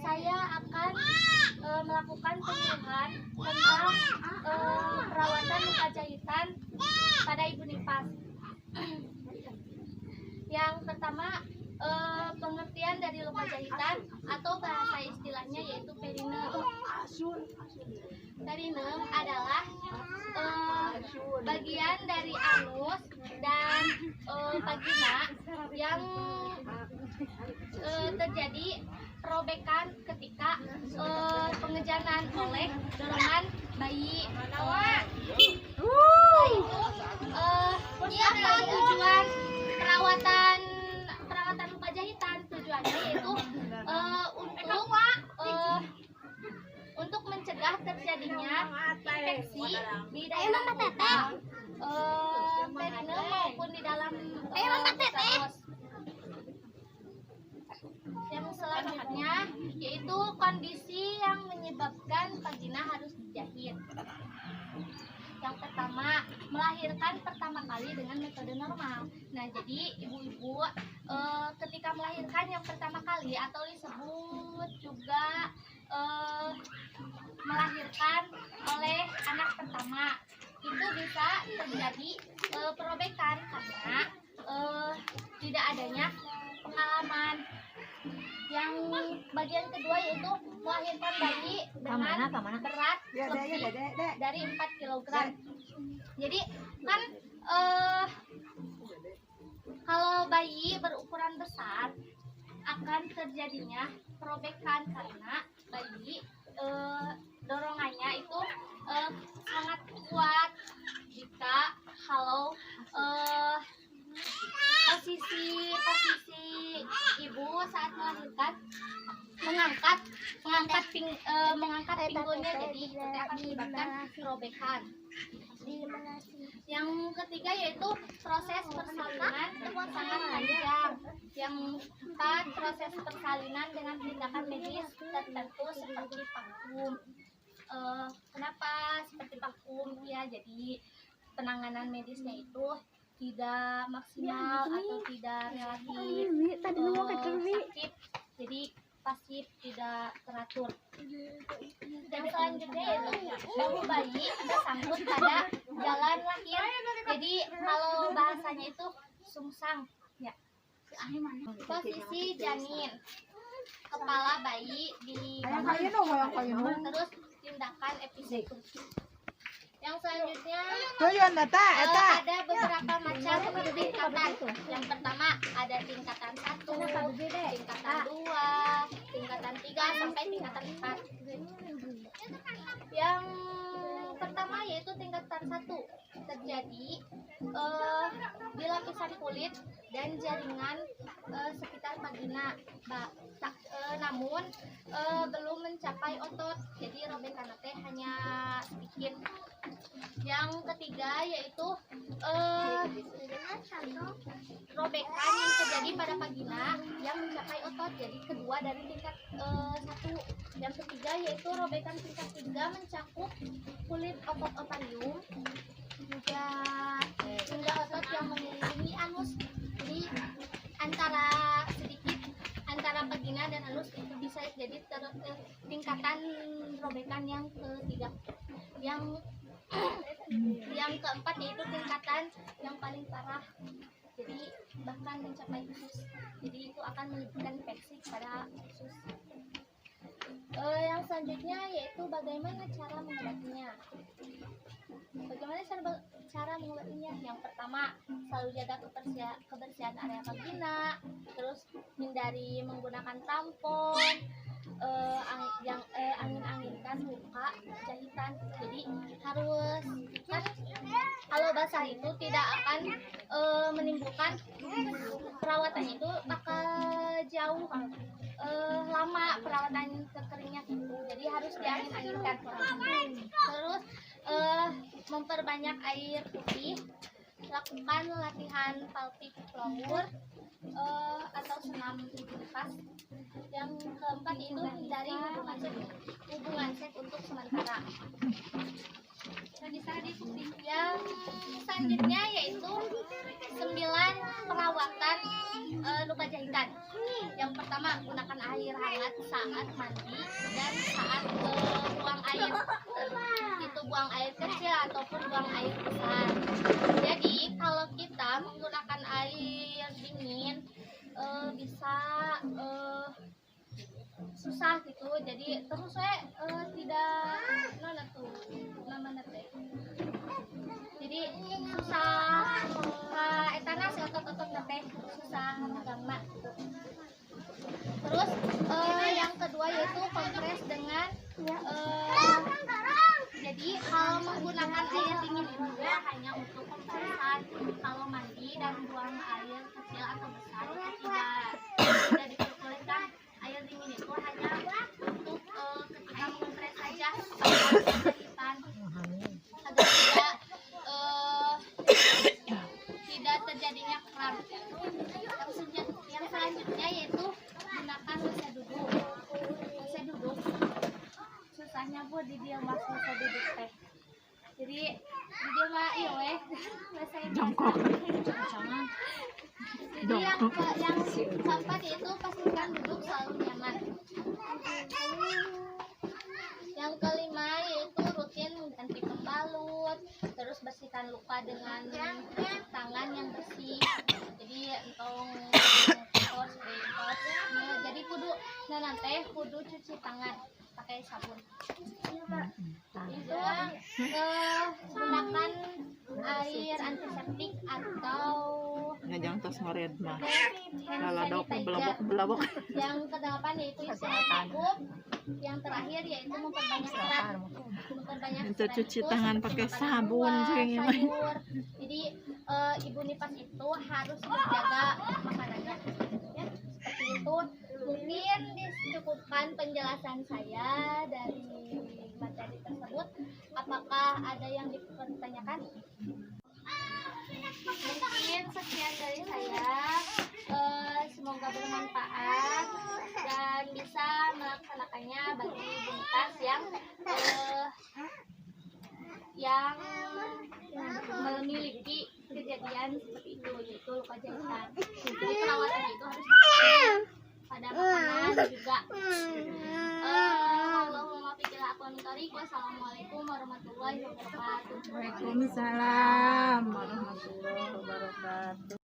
saya akan melakukan penyuluhan tentang perawatan luka jahitan pada ibu nifas. Yang pertama, pengertian dari luka jahitan atau bahasa istilahnya yaitu perinem. Perinem adalah bagian dari anus dan vagina yang terjadi perobekan ketika pengejanan oleh dorongan bayi. Apa tujuan perawatan luka jahitan? Tujuannya yaitu untuk mencegah terjadinya infeksi di daerah luka perinem maupun di dalam uterus. Yang selanjutnya yaitu kondisi yang menyebabkan vagina harus dijahit. Yang pertama, melahirkan pertama kali dengan metode normal. Nah, jadi ibu-ibu ketika melahirkan yang pertama kali atau disebut juga melahirkan oleh anak pertama, itu bisa terjadi perobekan karena tidak adanya pengalaman. Yang bagian kedua yaitu melahirkan bayi dengan berat lebih dari 4 kg. Jadi kan kalau bayi berukuran besar akan terjadinya perobekan karena bayi dorongannya itu sangat kuat jika kalau posisi ibu saat melahirkan mengangkat pinggulnya, jadi itu akan menyebabkan perobekan. Yang ketiga yaitu proses persalinan sangat panjang. Yang keempat, proses persalinan dengan tindakan medis tertentu seperti vakum. Kenapa seperti vakum? Ya, jadi penanganan medisnya itu tidak maksimal atau tidak relatif sakit, jadi pasif, tidak teratur. Yang selanjutnya yaitu bahu bayi tersangkut pada jalan lahir, jadi kalau bahasanya itu sungsang ya. Posisi janin, kepala bayi di bawah, terus tindakan episiotomi. Yang selanjutnya ada beberapa macam tingkatan. Yang pertama ada tingkatan 1, tingkatan 2, tingkatan 3 sampai tingkatan 4. Yang pertama yaitu tingkatan 1, terjadi di lapisan kulit dan jaringan sekitar vagina, namun belum mencapai otot, jadi robekan teh hanya sedikit. Yang ketiga yaitu robekan yang terjadi pada vagina yang mencapai otot, jadi kedua dari tingkat 1. Yang ketiga yaitu robekan tingkat 3 mencakup kulit otot ovarium juga hingga otot yang mengelilingi anus, jadi antara vagina dan anus itu bisa jadi tingkatan robekan yang ketiga. Yang keempat yaitu tingkatan yang paling parah, jadi bahkan mencapai usus, jadi itu akan menyebabkan infeksi pada usus. Yang selanjutnya yaitu bagaimana cara mengobatinya. Yang pertama, selalu jaga kebersihan area vagina, terus hindari menggunakan tampon, angin-anginkan luka jahitan. Jadi harus kan kalau basah itu tidak akan menimbulkan perawatan itu bakal jauh lama perawatan kekeringnya gitu. Jadi harus diangin-anginkan. Terus memperbanyak air putih, lakukan latihan pelvic floor atau senam nafas. Yang keempat itu hindari hubungan seks untuk sementara. Yang selanjutnya yaitu 9 perawatan luka jahitan. Yang pertama, gunakan air hangat saat mandi dan saat buang air, itu buang air kecil ataupun buang air besar. Jadi kalau kita menggunakan air dingin bisa susah gitu, jadi terus tidak mana tuh namanya teh, jadi susah etana si otot-otot teh susah mengganggu gitu. Terus yang kedua yaitu kompres dengan jadi kalau menggunakan air dingin itu hanya untuk kompresan. Kalau mandi dan buang air kecil atau besar itu tidak diperbolehkan. Air dingin itu hanya untuk ketika mengompres saja agar tidak terjadinya kram. Yang selanjutnya yaitu gunakan WC duduk. WC duduk susahnya bu di dia masuk WC duduk teh. Jadi di dia mah iya weh WC jongkok. Jadi yang keempat yaitu pastikan duduk selalu nyaman. Yang kelima yaitu rutin mengganti pembalut, terus bersihkan luka dengan tangan yang bersih. Jadi entong jadi kudu nanti kudu cuci tangan pakai sabun. Itu gunakan air antiseptik atau jangan tos ngored mah hand belabok. Yang kedelapan yaitu istirahat cukup. Yang terakhir yaitu memperbanyak serat. Untuk cuci tangan pakai sabun sayur. Jadi ibu nipas itu harus menjaga makanannya. Ya, seperti itu. Mungkin dicukupkan penjelasan saya dari materi tersebut. Apakah ada yang dipertanyakan? Mungkin sekian dari saya. Semoga bermanfaat dan bisa melaksanakannya bagi ibu nipas yang memiliki kejadian seperti itu, yaitu luka jahitan. Jadi perawatannya itu harus pada makanan juga. Wassalamualaikum warahmatullahi wabarakatuh. Waalaikumsalam warahmatullahi wabarakatuh.